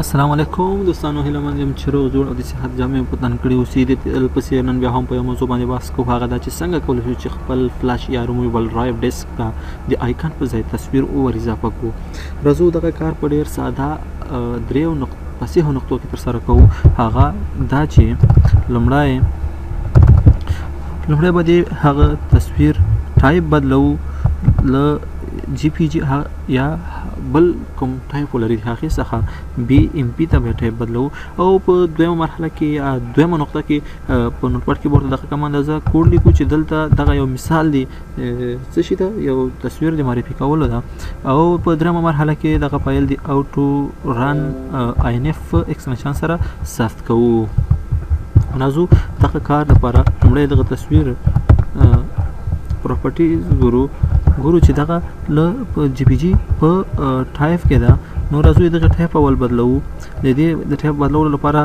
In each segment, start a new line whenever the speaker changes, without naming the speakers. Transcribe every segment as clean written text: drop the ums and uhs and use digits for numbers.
السلام علیکم دوستانو، هیله من یم چې روغ جوړ او د صحت جامې په تن کړي اوسئ. د پسې نن بیا هم په یو موضوع باندې بحث کوو، هغه دا چې څنګه کولی شو چې خپل فلاش یا ریموویبل ډرایف ډیسک ته د آیکن په ځای تصویر ور اضافه کړو. راځو دغه کار په ډېر ساده دریو فصیحو نقطو کې ترسره کوو. هغه دا چې لومړی به د هغه تصویر ټایپ بدلوو له جی پی جی یا بل کوم ټایپ ولري هغې څخه BMP ته به ټایپ بدلوو. او په دویمه مرحله کې یا دویمه نقطه کې په نوټپاډ کې ورته دغه کوم اندازه کوډ لیکو چې دلته دغه یو مثال دی څه شي ده، یو تصویر د معرفي کولو ده. او په دریمه مرحله کې دغه فایل د اوټو رن INF ایکسټنشن سره ثبت کوو. راځو دغه کار لپاره لومړی دغه تصویر پراپرټیز ګورو چې دغه له جی پی جی په ټایپ کې ده. نو راځو دغه ټایپ اول بدلوو. د دې د ټایپ بدلولو لپاره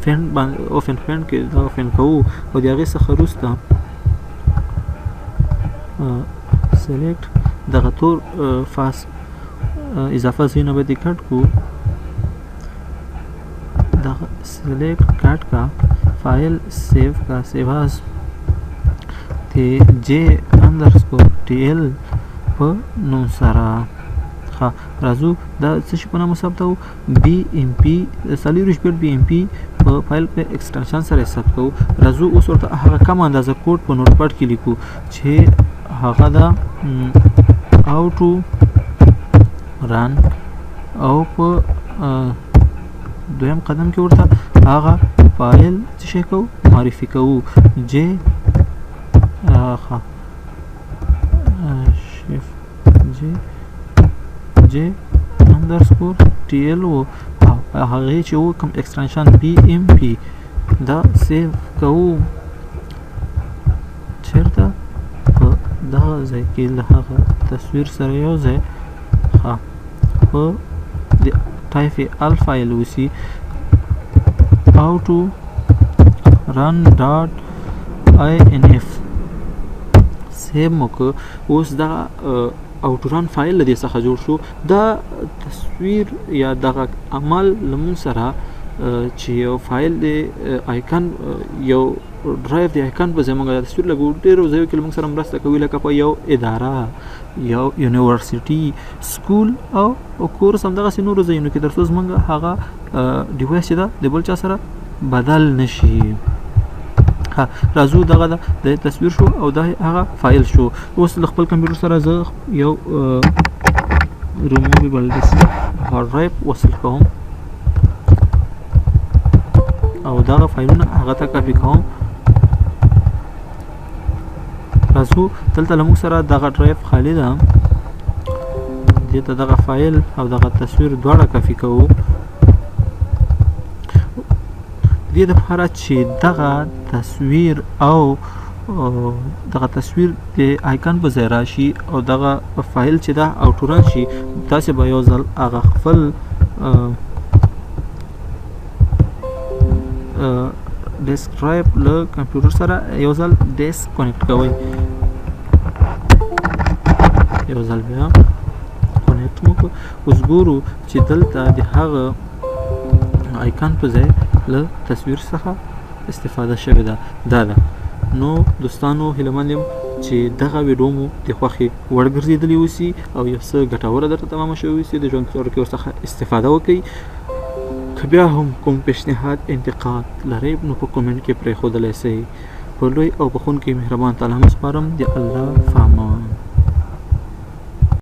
فین کې دغه فین کوو او د هغې څخه وروسته سلیکټ دغه تور فاس اضافه ځایونه به دې کټ کړو. دغه سلیکټ کټ کا فایل سیو کا سیواز J_TL په نوم سره. راځو دا څه شي په نامه ثبتوو، BMP 40 BMP په فایل په ایکسټنشن سره ثبت کوو. راځو اوس ورته هغه کم اندازه کوډ په نوټپاډ کې لیکو چې هغه دا اوټو رن او په دویم قدم کې ورته هغه فایل څه شي کوو، معرفي کوو. J_TL و هغه چې و کوم ایکسټنشن BMP دا سیو کوو چیرته په دغه ځای کې له هغه تصویر سره یو ځای په د ټایپ ال فایل وسی اوټو رن ډاټ INF سیو موکه. اوس دغه اوټوران فایل له دې څخه جوړ شو. دا تصویر یا دغه عمل لمون سره چې یو فایل د آیکن یو ډرایف د آیکن په ځای موږ د تصویر لګو ډېرو ځایو کې موږ سره مرسته کوي، لکه په یو اداره، یو یونیورسټي، سکول او کورس، همدغسې نورو ځایونو کې، تر څو زموږ هغه ډیوایس چې ده د بل چا سره بدل نشي. راځو دغه د تصویر شو او دا هغه فایل شو. اوس له خپل کمپیوټر سره زه یو ریموویبل ډیسک هارډ ډرایف وصل کوم او دغه فایلونه هغه ته کاپي کوم. راځو دلته له موږ سره دغه ډرایف خالي ده، دې ته دغه فایل او دغه تصویر دواړه کاپي کوو. دې دپاره چې دغه تصویر او دغه تصویر د آیکن په ځای راشي او دغه فایل چې ده اوټورن شي، تاسې به یو ځل هغه خپل ډیسک ډرایف له کمپیوټر سره یو ځل ډیسک کنیکټ کوئ. یو ځل بیا کنیکټ مو کړو. اوس ګورو چې دلته د هغه آیکن په ځای له تصویر څخه استفاده شوې ده. دا ده. نو دوستانو، هیله مند یم چې دغه ویډیو مو د خوښې وړ ګرځېدلې اوسي او یو څه ګټوره درته تمامه شوې اوسي. د ژوند په توګه کې ورڅخه استفاده وکړئ. که بیا هم کوم پیشنهاد انتقاد لرئ نو په کومنټ کې پرېښودلی شئ. په لوی او بخښونکي مهربان تعالی هم سپارم. د الله فهم.